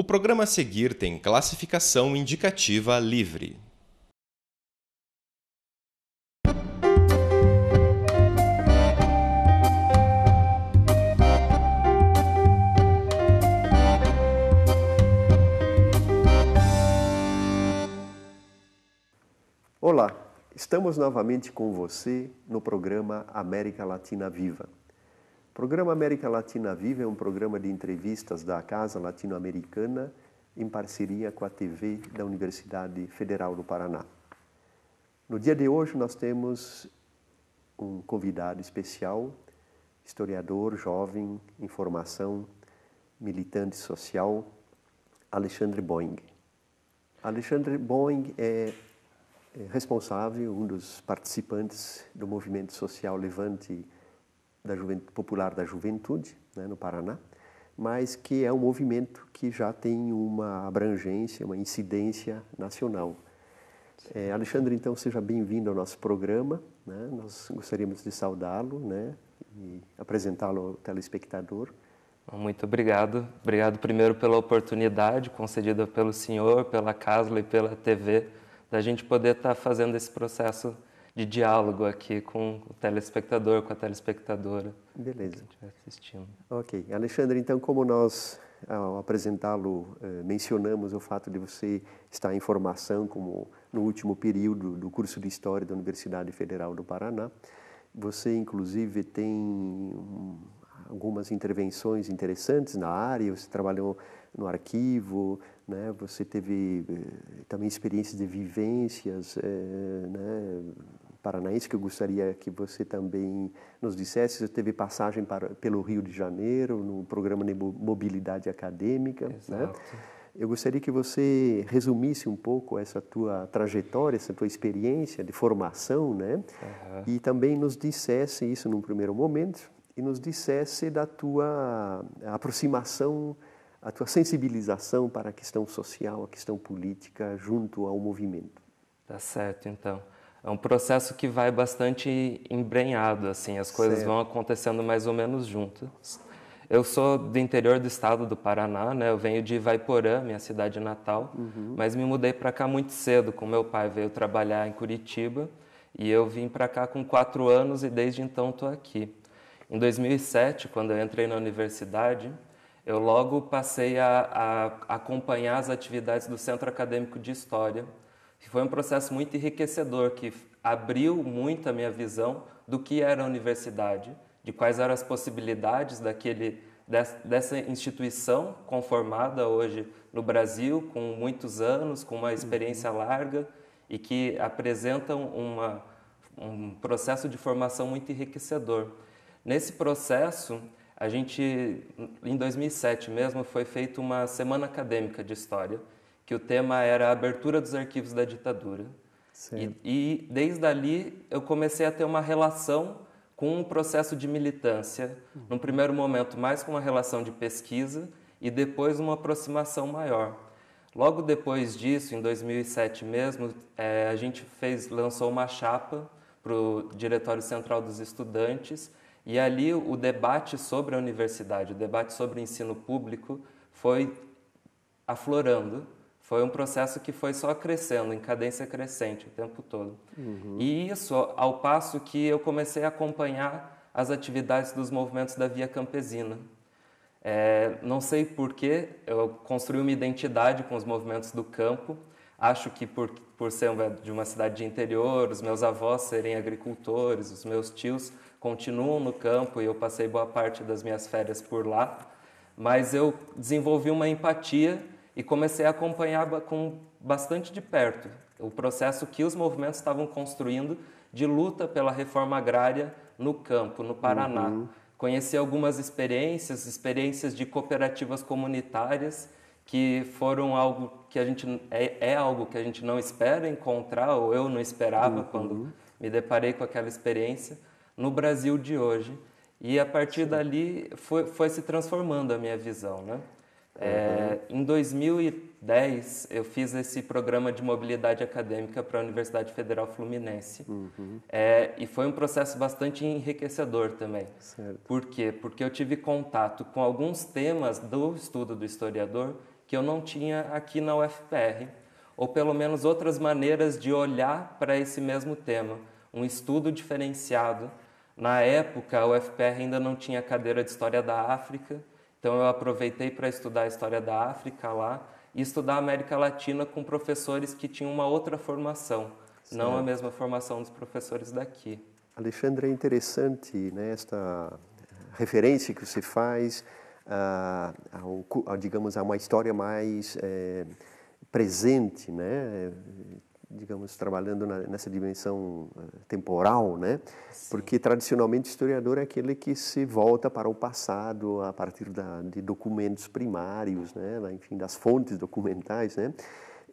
O programa a seguir tem classificação indicativa livre. Olá, estamos novamente com você no programa América Latina Viva. O programa América Latina Viva é um programa de entrevistas da Casa Latino-Americana em parceria com a TV da Universidade Federal do Paraná. No dia de hoje nós temos um convidado especial, historiador, jovem, em formação, militante social, Alexandre Boing. Alexandre Boing é responsável, um dos participantes do movimento social Levante Popular da Juventude, né, no Paraná, mas que é um movimento que já tem uma abrangência, uma incidência nacional. Alexandre, então, seja bem-vindo ao nosso programa, né? Nós gostaríamos de saudá-lo, né, e apresentá-lo ao telespectador. Muito obrigado. Obrigado primeiro pela oportunidade concedida pelo senhor, pela Casla e pela TV, da gente poder estar fazendo esse processo de diálogo aqui com o telespectador, com a telespectadora. Beleza. Que estiver assistindo. Ok. Alexandre, então, como nós, ao apresentá-lo, mencionamos o fato de você estar em formação como no último período do curso de História da Universidade Federal do Paraná, você, inclusive, tem algumas intervenções interessantes na área, você trabalhou no arquivo, né? Você teve também experiências de vivências né, paranaenses, que eu gostaria que você também nos dissesse. Você teve passagem pelo Rio de Janeiro, no programa de mobilidade acadêmica. Né? Eu gostaria que você resumisse um pouco essa tua trajetória, essa tua experiência de formação, né? Uhum. E também nos dissesse isso num primeiro momento, e nos dissesse da tua aproximação, a tua sensibilização para a questão social, a questão política, junto ao movimento. Tá certo, então. É um processo que vai bastante embrenhado, assim, as coisas vão acontecendo mais ou menos juntas. Eu sou do interior do estado do Paraná, né? Eu venho de Ivaiporã, minha cidade natal, mas me mudei para cá muito cedo, com meu pai veio trabalhar em Curitiba, e eu vim para cá com 4 anos e desde então estou aqui. Em 2007, quando eu entrei na universidade, eu logo passei a acompanhar as atividades do Centro Acadêmico de História, que foi um processo muito enriquecedor, que abriu muito a minha visão do que era a universidade, de quais eram as possibilidades dessa instituição conformada hoje no Brasil, com muitos anos, com uma experiência larga, e que apresentam um processo de formação muito enriquecedor. Nesse processo, a gente, em 2007 mesmo, foi feita uma semana acadêmica de história, que o tema era a abertura dos arquivos da ditadura. E desde ali eu comecei a ter uma relação com um processo de militância, num primeiro momento mais com uma relação de pesquisa e depois uma aproximação maior. Logo depois disso, em 2007 mesmo, a gente lançou uma chapa para o Diretório Central dos Estudantes, e ali o debate sobre a universidade, o debate sobre o ensino público foi aflorando. Foi um processo que foi só crescendo, em cadência crescente o tempo todo. E isso ao passo que eu comecei a acompanhar as atividades dos movimentos da Via Campesina. Não sei porquê, eu construí uma identidade com os movimentos do campo. Acho que por ser de uma cidade de interior, os meus avós serem agricultores, os meus tios continuam no campo e eu passei boa parte das minhas férias por lá, mas eu desenvolvi uma empatia e comecei a acompanhar bastante de perto o processo que os movimentos estavam construindo de luta pela reforma agrária no campo, no Paraná. Conheci algumas experiências de cooperativas comunitárias que foram algo que a gente algo que a gente não espera encontrar, ou eu não esperava quando me deparei com aquela experiência no Brasil de hoje. E a partir dali foi se transformando a minha visão, né? Em 2010 eu fiz esse programa de mobilidade acadêmica para a Universidade Federal Fluminense. E foi um processo bastante enriquecedor também. Por quê? Porque eu tive contato com alguns temas do estudo do historiador que eu não tinha aqui na UFPR, ou pelo menos outras maneiras de olhar para esse mesmo tema, um estudo diferenciado. Na época, a UFPR ainda não tinha cadeira de História da África, então eu aproveitei para estudar a História da África lá e estudar a América Latina com professores que tinham uma outra formação, não a mesma formação dos professores daqui. Alexandre, é interessante, né, esta referência que você faz digamos, a uma história mais presente, né, digamos, trabalhando nessa dimensão temporal, né? Sim. Porque tradicionalmente o historiador é aquele que se volta para o passado a partir de documentos primários, né? Enfim, das fontes documentais, né?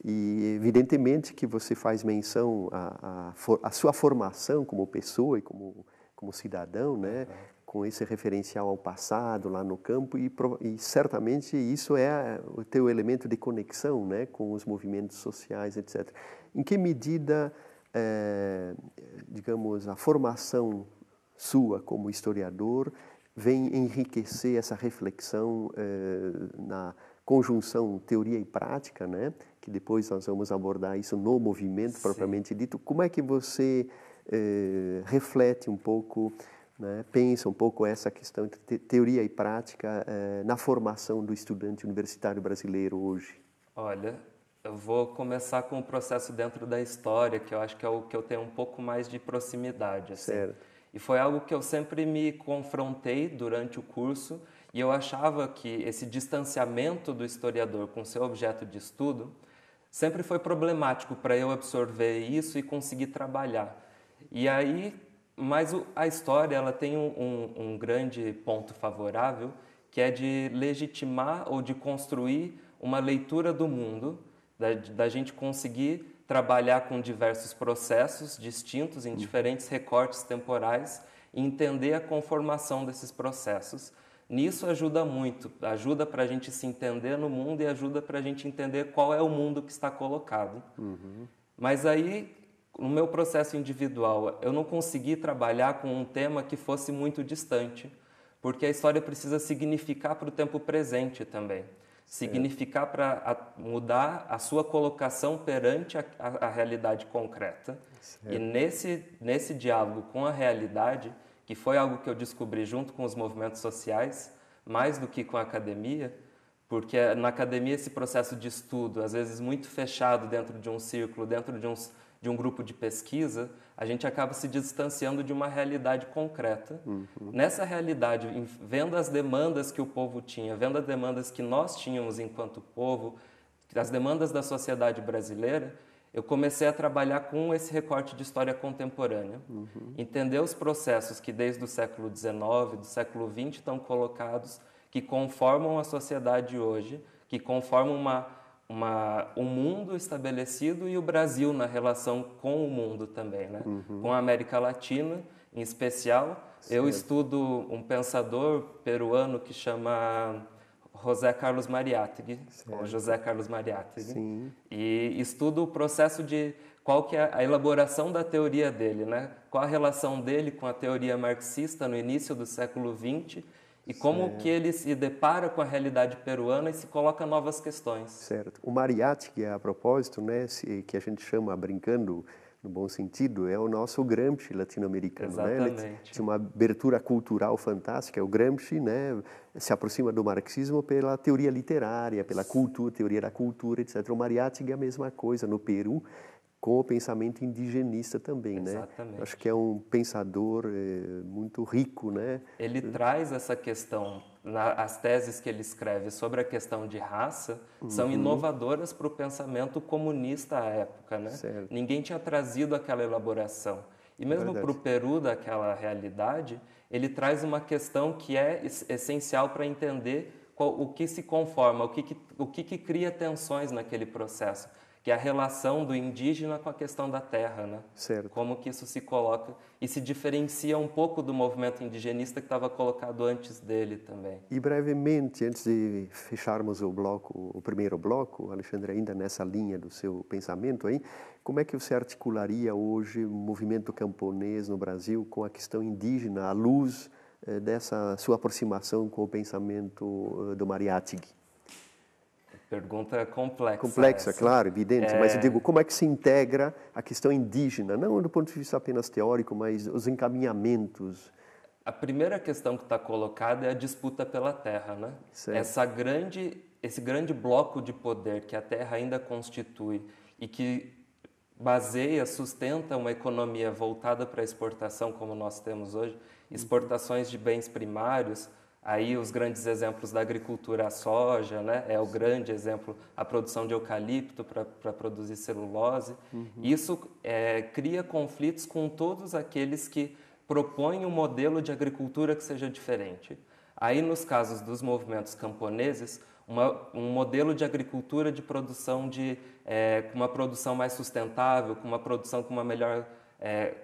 E evidentemente que você faz menção à sua formação como pessoa e como cidadão, né? Com esse referencial ao passado lá no campo e certamente isso é o teu elemento de conexão, né, com os movimentos sociais, etc. Em que medida, digamos, a formação sua como historiador vem enriquecer essa reflexão na conjunção teoria e prática, né, que depois nós vamos abordar isso no movimento propriamente dito. Como é que você reflete um pouco, né, pensa um pouco essa questão entre teoria e prática na formação do estudante universitário brasileiro hoje? Olha, eu vou começar com o processo dentro da história, que eu acho que é o que eu tenho um pouco mais de proximidade. Assim. Certo. E foi algo que eu sempre me confrontei durante o curso, e eu achava que esse distanciamento do historiador com seu objeto de estudo sempre foi problemático para eu absorver isso e conseguir trabalhar. E aí, mas a história ela tem um grande ponto favorável, que é de legitimar ou de construir uma leitura do mundo, da gente conseguir trabalhar com diversos processos distintos em diferentes recortes temporais e entender a conformação desses processos. Nisso ajuda muito, ajuda para a gente se entender no mundo e ajuda para a gente entender qual é o mundo que está colocado. Mas aí, no meu processo individual, eu não consegui trabalhar com um tema que fosse muito distante, porque a história precisa significar para o tempo presente também. Significar para mudar a sua colocação perante a realidade concreta. Certo. E nesse diálogo com a realidade, que foi algo que eu descobri junto com os movimentos sociais, mais do que com a academia, porque na academia esse processo de estudo, às vezes muito fechado dentro de um círculo, dentro de um grupo de pesquisa, a gente acaba se distanciando de uma realidade concreta. Nessa realidade, vendo as demandas que o povo tinha, vendo as demandas que nós tínhamos enquanto povo, as demandas da sociedade brasileira, eu comecei a trabalhar com esse recorte de história contemporânea. Entender os processos que desde o século XIX, do século XX estão colocados, que conformam a sociedade hoje, que conformam um mundo estabelecido e o Brasil na relação com o mundo também, né? Com a América Latina, em especial. Certo. Eu estudo um pensador peruano que chama José Carlos Mariátegui, ou José Carlos Mariátegui. Sim. E estudo o processo de qual que é a elaboração da teoria dele, né? Qual a relação dele com a teoria marxista no início do século XX e como que ele se depara com a realidade peruana e se coloca novas questões. Certo. O Mariátegui, a propósito, né, que a gente chama, brincando, no bom sentido, é o nosso Gramsci latino-americano. Exatamente. Né? Ele tinha uma abertura cultural fantástica. O Gramsci, né, se aproxima do marxismo pela teoria literária, pela cultura, teoria da cultura, etc. O Mariátegui é a mesma coisa no Peru, com o pensamento indigenista também, Exatamente. né? Acho que é um pensador muito rico, né? Ele traz essa questão, as teses que ele escreve sobre a questão de raça são inovadoras para o pensamento comunista à época, né? Certo. Ninguém tinha trazido aquela elaboração. E mesmo para o Peru, daquela realidade, ele traz uma questão que é essencial para entender o que se conforma, o que cria tensões naquele processo, que é a relação do indígena com a questão da terra, né? Certo. Como que isso se coloca e se diferencia um pouco do movimento indigenista que estava colocado antes dele também. E brevemente, antes de fecharmos o primeiro bloco, Alexandre, ainda nessa linha do seu pensamento aí, como é que você articularia hoje o movimento camponês no Brasil com a questão indígena à luz dessa sua aproximação com o pensamento do Mariátegui? Pergunta complexa. Complexa, essa. claro, evidente, mas eu digo, como é que se integra a questão indígena, não do ponto de vista apenas teórico, mas os encaminhamentos? A primeira questão que está colocada é a disputa pela terra, né? Esse grande bloco de poder que a terra ainda constitui e que baseia, sustenta uma economia voltada para a exportação, como nós temos hoje, exportações de bens primários. Aí os grandes exemplos da agricultura, a soja, né? É o grande exemplo, a produção de eucalipto para produzir celulose. Isso cria conflitos com todos aqueles que propõem um modelo de agricultura que seja diferente. Aí, nos casos dos movimentos camponeses, um modelo de agricultura de produção com uma produção mais sustentável, com uma produção com uma melhor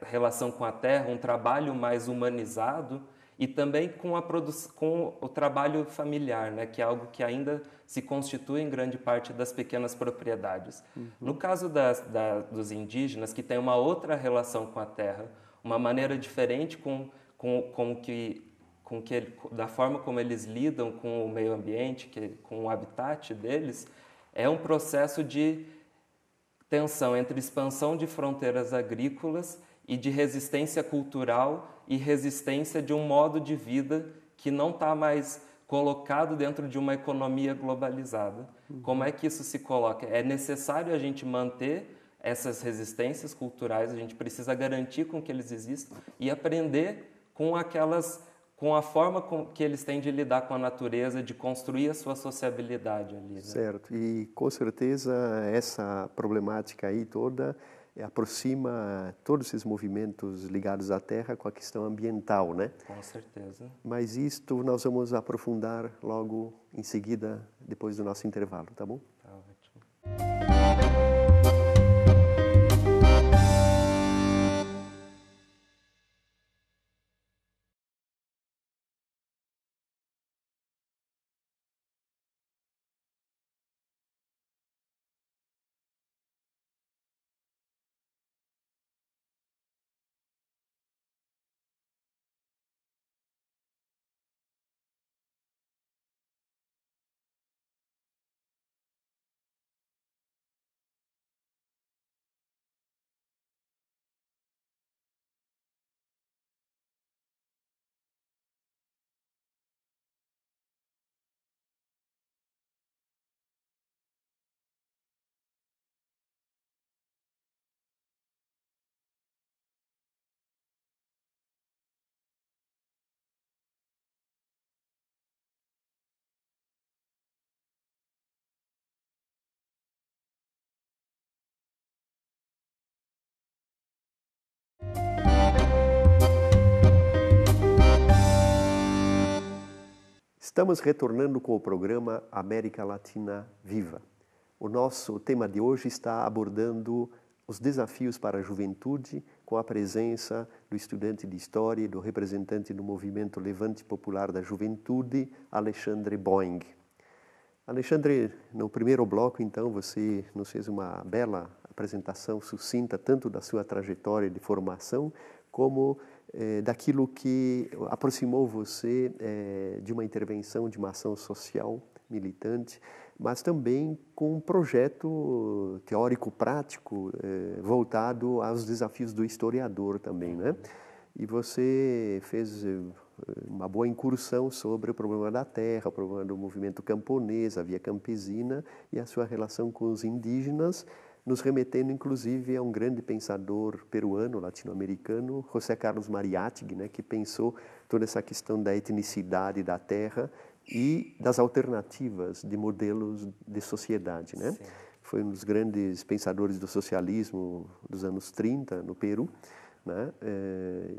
relação com a terra, um trabalho mais humanizado, e também com o trabalho familiar, né, que é algo que ainda se constitui em grande parte das pequenas propriedades. No caso dos indígenas, que têm uma outra relação com a terra, uma maneira diferente da forma como eles lidam com o meio ambiente, com o habitat deles, é um processo de tensão entre expansão de fronteiras agrícolas e de resistência cultural e resistência de um modo de vida que não está mais colocado dentro de uma economia globalizada. Como é que isso se coloca? É necessário a gente manter essas resistências culturais, a gente precisa garantir com que eles existam e aprender com a forma que eles têm de lidar com a natureza, de construir a sua sociabilidade ali. Né? Certo, e com certeza essa problemática aí toda aproxima todos esses movimentos ligados à terra com a questão ambiental, né? Com certeza. Mas isto nós vamos aprofundar logo em seguida, depois do nosso intervalo, tá bom? Tá ótimo. Estamos retornando com o programa América Latina Viva. O nosso tema de hoje está abordando os desafios para a juventude com a presença do estudante de História e do representante do movimento Levante Popular da Juventude, Alexandre Boing. Alexandre, no primeiro bloco, então, você nos fez uma bela apresentação sucinta, tanto da sua trajetória de formação, como daquilo que aproximou você de uma intervenção, de uma ação social militante, mas também com um projeto teórico-prático voltado aos desafios do historiador também, né? E você fez uma boa incursão sobre o problema da terra, o problema do movimento camponês, a via campesina e a sua relação com os indígenas, nos remetendo inclusive a um grande pensador peruano, latino-americano, José Carlos Mariátegui, né, que pensou toda essa questão da etnicidade da terra e das alternativas de modelos de sociedade, né? Sim. Foi um dos grandes pensadores do socialismo dos anos 30 no Peru, né?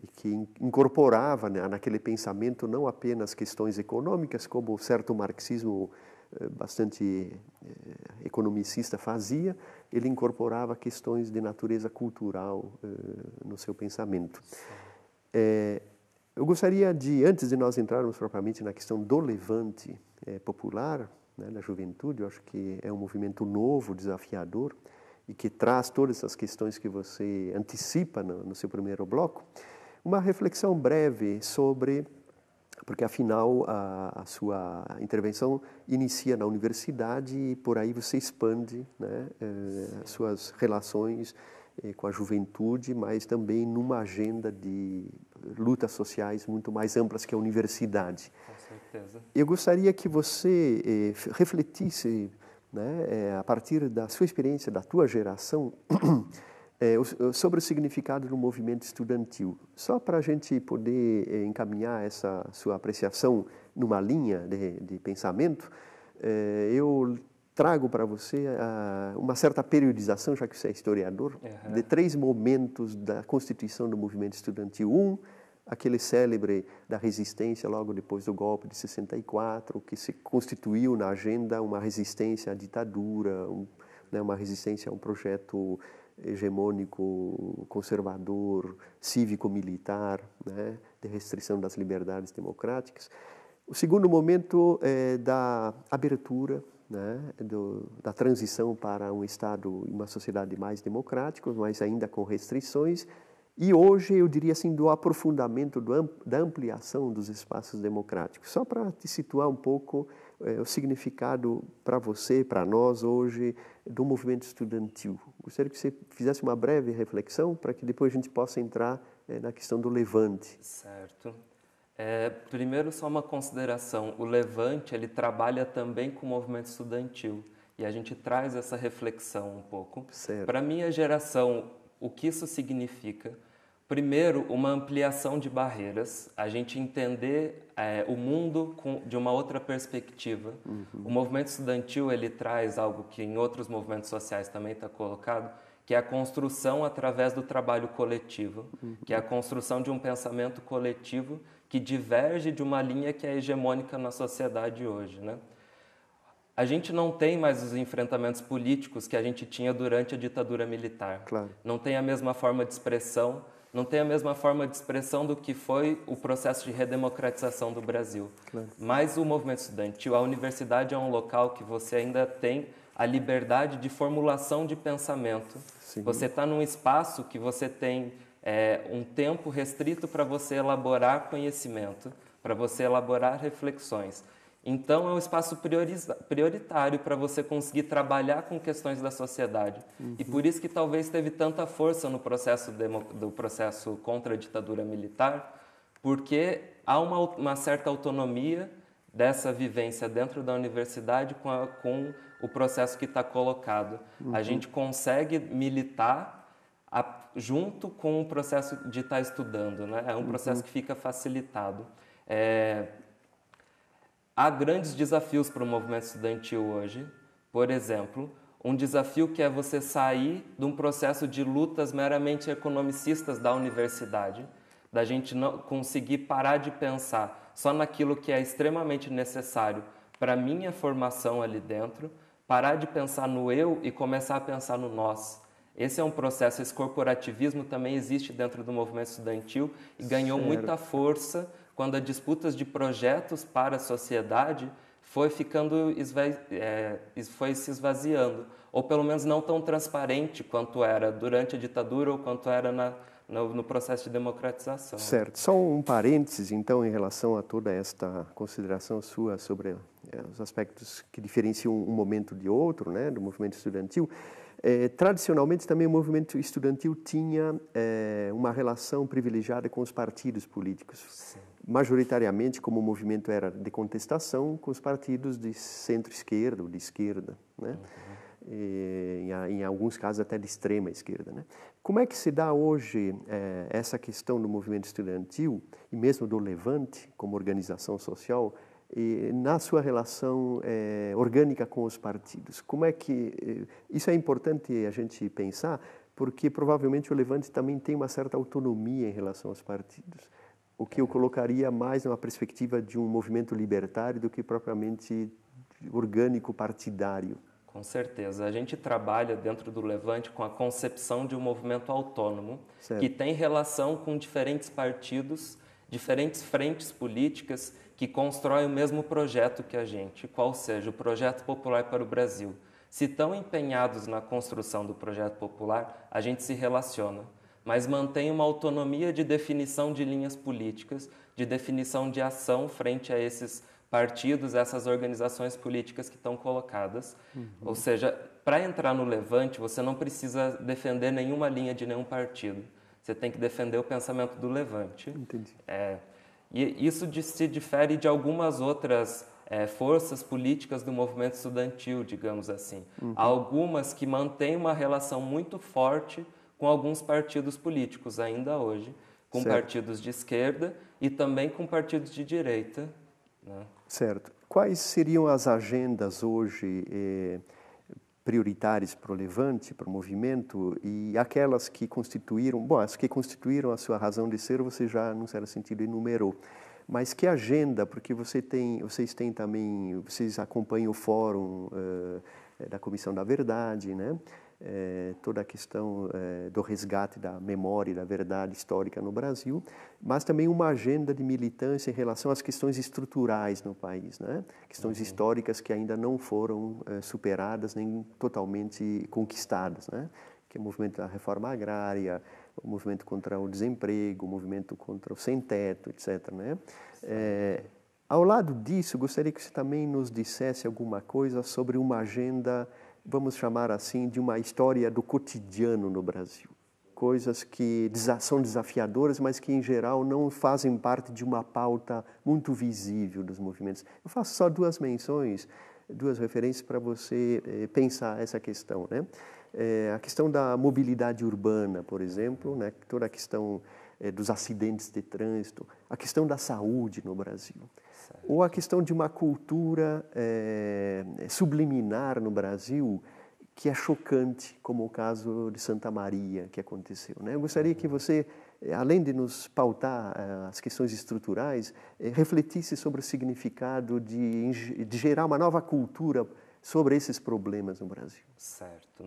E que incorporava, né, naquele pensamento não apenas questões econômicas, como o certo marxismo bastante economicista fazia, ele incorporava questões de natureza cultural no seu pensamento. Eu gostaria de, antes de nós entrarmos propriamente na questão do levante popular, né, da juventude, eu acho que é um movimento novo, desafiador, e que traz todas essas questões que você antecipa no seu primeiro bloco, uma reflexão breve sobre porque afinal a sua intervenção inicia na universidade e por aí você expande, né, as suas relações com a juventude, mas também numa agenda de lutas sociais muito mais amplas que a universidade. Com certeza. Eu gostaria que você refletisse, né, a partir da sua experiência, da tua geração, sobre o significado do movimento estudantil. Só para a gente poder encaminhar essa sua apreciação numa linha de pensamento, eu trago para você uma certa periodização, já que você é historiador, de 3 momentos da constituição do movimento estudantil. Aquele célebre da resistência logo depois do golpe de 64, que se constituiu na agenda uma resistência à ditadura, né, uma resistência a um projeto hegemônico, conservador, cívico-militar, né, de restrição das liberdades democráticas. O segundo momento é da abertura, né, da transição para um Estado e uma sociedade mais democrática, mas ainda com restrições. E hoje, eu diria assim, do aprofundamento, da ampliação dos espaços democráticos. Só para te situar um pouco o significado para você, para nós hoje, do movimento estudantil. Gostaria que você fizesse uma breve reflexão para que depois a gente possa entrar na questão do Levante. Certo. Primeiro, só uma consideração. O Levante, ele trabalha também com o movimento estudantil. E a gente traz essa reflexão um pouco. Para a minha geração, o que isso significa? Primeiro, uma ampliação de barreiras, a gente entender o mundo de uma outra perspectiva. O movimento estudantil, ele traz algo que em outros movimentos sociais também está colocado, que é a construção através do trabalho coletivo, que é a construção de um pensamento coletivo que diverge de uma linha que é hegemônica na sociedade hoje, né? A gente não tem mais os enfrentamentos políticos que a gente tinha durante a ditadura militar. Claro. Não tem a mesma forma de expressão, não tem a mesma forma de expressão do que foi o processo de redemocratização do Brasil. Claro. Mas o movimento estudantil, a universidade é um local que você ainda tem a liberdade de formulação de pensamento. Sim. Você está num espaço que você tem um tempo restrito para você elaborar conhecimento, para você elaborar reflexões. Então, é um espaço prioritário para você conseguir trabalhar com questões da sociedade. E por isso que talvez teve tanta força no processo do processo contra a ditadura militar, porque há uma certa autonomia dessa vivência dentro da universidade com o processo que está colocado. A gente consegue militar junto com o processo de estar estudando, né? É um processo que fica facilitado. Há grandes desafios para o movimento estudantil hoje. Por exemplo, um desafio que é você sair de um processo de lutas meramente economicistas da universidade, da gente não conseguir parar de pensar só naquilo que é extremamente necessário para a minha formação ali dentro, parar de pensar no eu e começar a pensar no nós. Esse é um processo, esse corporativismo também existe dentro do movimento estudantil e ganhou muita força quando as disputas de projetos para a sociedade foi se esvaziando, ou pelo menos não tão transparente quanto era durante a ditadura ou quanto era no processo de democratização. Certo. Só um parênteses, então, em relação a toda esta consideração sua sobre os aspectos que diferenciam um momento de outro, né, do movimento estudantil. Tradicionalmente, também o movimento estudantil tinha uma relação privilegiada com os partidos políticos. Sim. Majoritariamente, como o movimento era de contestação, com os partidos de centro-esquerda ou de esquerda, né? Em alguns casos até de extrema esquerda, né? Como é que se dá hoje essa questão do movimento estudantil e mesmo do Levante como organização social na sua relação orgânica com os partidos? Como é que isso é importante a gente pensar, porque provavelmente o Levante também tem uma certa autonomia em relação aos partidos, o que eu colocaria mais numa perspectiva de um movimento libertário do que propriamente orgânico partidário. Com certeza. A gente trabalha dentro do Levante com a concepção de um movimento autônomo, certo, que tem relação com diferentes partidos, diferentes frentes políticas que constroem o mesmo projeto que a gente, qual seja o Projeto Popular para o Brasil. Se estão empenhados na construção do Projeto Popular, a gente se relaciona. mas mantém uma autonomia de definição de linhas políticas, de definição de ação frente a esses partidos, essas organizações políticas que estão colocadas. Ou seja, para entrar no Levante, você não precisa defender nenhuma linha de nenhum partido. Você tem que defender o pensamento do Levante. Entendi. E isso se difere de algumas outras forças políticas do movimento estudantil, digamos assim. Há algumas que mantêm uma relação muito forte com alguns partidos políticos ainda hoje, com partidos de esquerda e também com partidos de direita. Né? Certo. Quais seriam as agendas hoje prioritárias para o Levante, para o movimento, e aquelas que constituíram, as que constituíram a sua razão de ser, você já, num certo sentido, enumerou. Mas que agenda, porque vocês têm também, vocês acompanham o fórum da Comissão da Verdade, né? Toda a questão do resgate da memória e da verdade histórica no Brasil, mas também uma agenda de militância em relação às questões estruturais no país, né? Questões históricas que ainda não foram superadas nem totalmente conquistadas, né? Que é o movimento da reforma agrária, o movimento contra o desemprego, o movimento contra o sem-teto, etc., né? Ao lado disso, gostaria que você também nos dissesse alguma coisa sobre uma agenda, vamos chamar assim, de uma história do cotidiano no Brasil. Coisas que são desafiadoras, mas que, em geral, não fazem parte de uma pauta muito visível dos movimentos. Eu faço só duas menções, duas referências para você pensar essa questão, né? A questão da mobilidade urbana, por exemplo, né? Toda a questão dos acidentes de trânsito, a questão da saúde no Brasil. Certo. Ou a questão de uma cultura subliminar no Brasil que é chocante, como o caso de Santa Maria que aconteceu, né? Eu gostaria que você, além de nos pautar as questões estruturais, refletisse sobre o significado de gerar uma nova cultura sobre esses problemas no Brasil. Certo.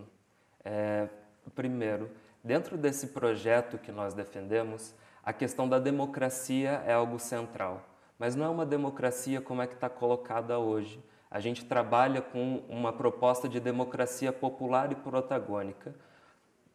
Primeiro, dentro desse projeto que nós defendemos, a questão da democracia é algo central. Mas não é uma democracia como é que está colocada hoje. A gente trabalha com uma proposta de democracia popular e protagônica.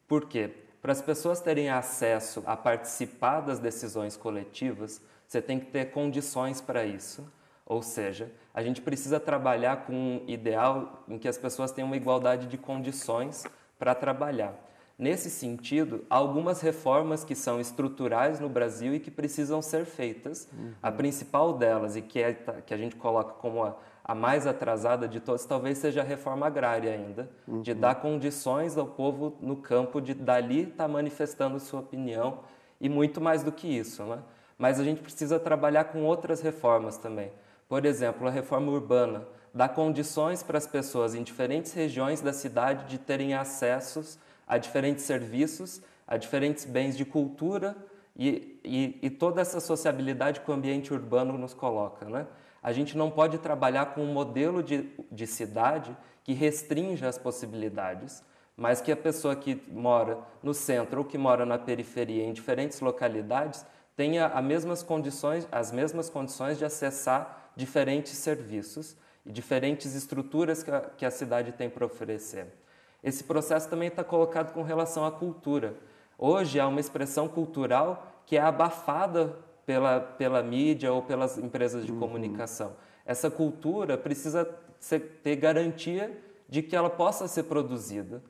Por quê? Para as pessoas terem acesso a participar das decisões coletivas, você tem que ter condições para isso. Ou seja, a gente precisa trabalhar com um ideal em que as pessoas tenham uma igualdade de condições para trabalhar. Nesse sentido, há algumas reformas que são estruturais no Brasil e que precisam ser feitas. A principal delas, e que a gente coloca como a mais atrasada de todas, talvez seja a reforma agrária ainda, de dar condições ao povo no campo de dali estar manifestando sua opinião e muito mais do que isso, né? Mas a gente precisa trabalhar com outras reformas também. Por exemplo, a reforma urbana dá condições para as pessoas em diferentes regiões da cidade de terem acessos a diferentes serviços, a diferentes bens de cultura e toda essa sociabilidade que o ambiente urbano nos coloca, né? A gente não pode trabalhar com um modelo de cidade que restrinja as possibilidades, mas que a pessoa que mora no centro ou que mora na periferia, em diferentes localidades, tenha as mesmas condições de acessar diferentes serviços e diferentes estruturas que a cidade tem para oferecer. Esse processo também está colocado com relação à cultura. Hoje há uma expressão cultural que é abafada pela mídia ou pelas empresas de comunicação. Essa cultura precisa ter garantia de que ela possa ser produzida.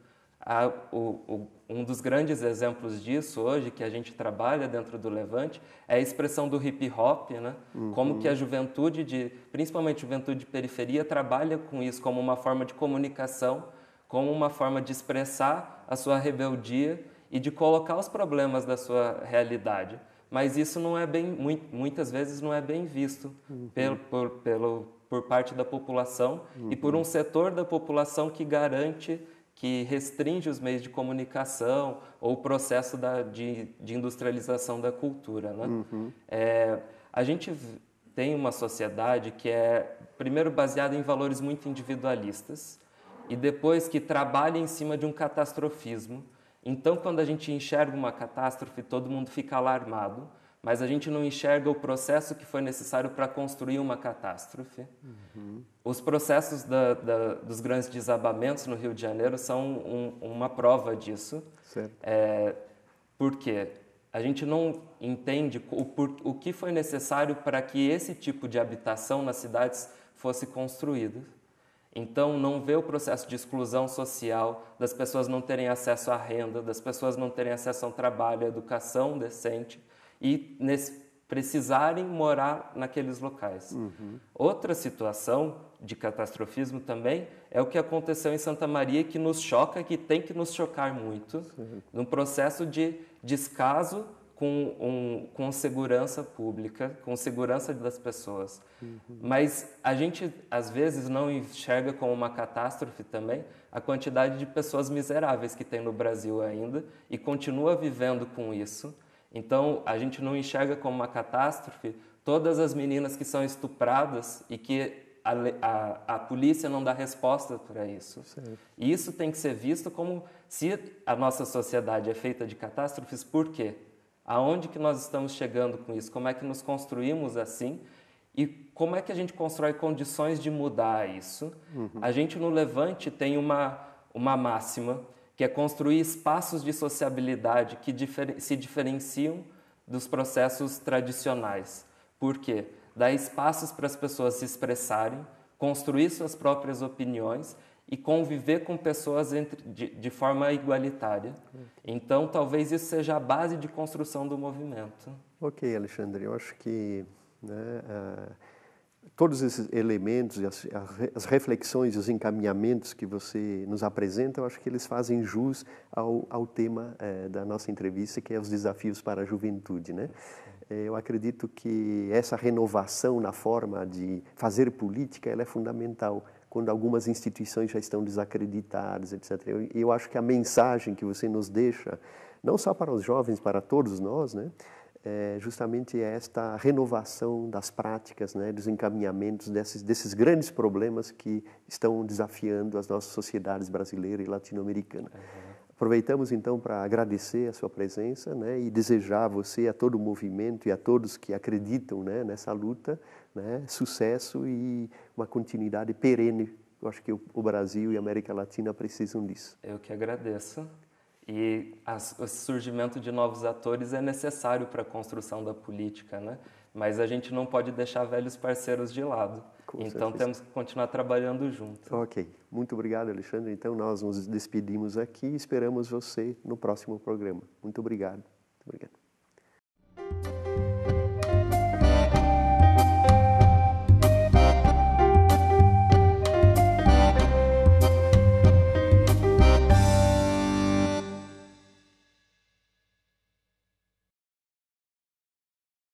Um dos grandes exemplos disso hoje, que a gente trabalha dentro do Levante, é a expressão do hip hop, né? Como que a juventude, principalmente a juventude de periferia, trabalha com isso como uma forma de comunicação, como uma forma de expressar a sua rebeldia e de colocar os problemas da sua realidade. Mas isso não é muitas vezes não é bem visto por parte da população e por um setor da população que garante, que restringe os meios de comunicação ou o processo de industrialização da cultura, né? A gente tem uma sociedade que é, primeiro, baseada em valores muito individualistas, e depois que trabalha em cima de um catastrofismo. Então, quando a gente enxerga uma catástrofe, todo mundo fica alarmado, mas a gente não enxerga o processo que foi necessário para construir uma catástrofe. Os processos dos grandes desabamentos no Rio de Janeiro são uma prova disso. Por quê? A gente não entende o que foi necessário para que esse tipo de habitação nas cidades fosse construído. Então, não vê o processo de exclusão social, das pessoas não terem acesso à renda, das pessoas não terem acesso a um trabalho, à educação decente e precisarem morar naqueles locais. Outra situação de catastrofismo também é o que aconteceu em Santa Maria, que nos choca, que tem que nos chocar muito, num processo de descaso com segurança pública, com segurança das pessoas. Mas a gente, às vezes, não enxerga como uma catástrofe também a quantidade de pessoas miseráveis que tem no Brasil ainda e continua vivendo com isso. Então, a gente não enxerga como uma catástrofe todas as meninas que são estupradas e que a polícia não dá resposta para isso. Certo. E isso tem que ser visto como se a nossa sociedade é feita de catástrofes, por quê? Aonde que nós estamos chegando com isso? Como é que nos construímos assim? E como é que a gente constrói condições de mudar isso? A gente no Levante tem uma máxima que é construir espaços de sociabilidade que se diferenciam dos processos tradicionais. Por quê? Dar espaços para as pessoas se expressarem, construir suas próprias opiniões e conviver com pessoas de forma igualitária. Então, talvez isso seja a base de construção do movimento. Ok, Alexandre, eu acho que todos esses elementos, as reflexões, os encaminhamentos que você nos apresenta, eu acho que eles fazem jus ao tema da nossa entrevista, que é os desafios para a juventude, né? Eu acredito que essa renovação na forma de fazer política, ela é fundamental quando algumas instituições já estão desacreditadas, etc. Eu acho que a mensagem que você nos deixa, não só para os jovens, para todos nós, né, é justamente esta renovação das práticas, né, dos encaminhamentos desses grandes problemas que estão desafiando as nossas sociedades brasileira e latino-americana. Aproveitamos então para agradecer a sua presença, né, e desejar a você, a todo o movimento e a todos que acreditam, né, nessa luta, né, sucesso e uma continuidade perene. Eu acho que o Brasil e a América Latina precisam disso. Eu que agradeço. E o surgimento de novos atores é necessário para a construção da política, né? Mas a gente não pode deixar velhos parceiros de lado. Então temos que continuar trabalhando juntos. Ok. Muito obrigado, Alexandre. Então nós nos despedimos aqui e esperamos você no próximo programa. Muito obrigado. Muito obrigado.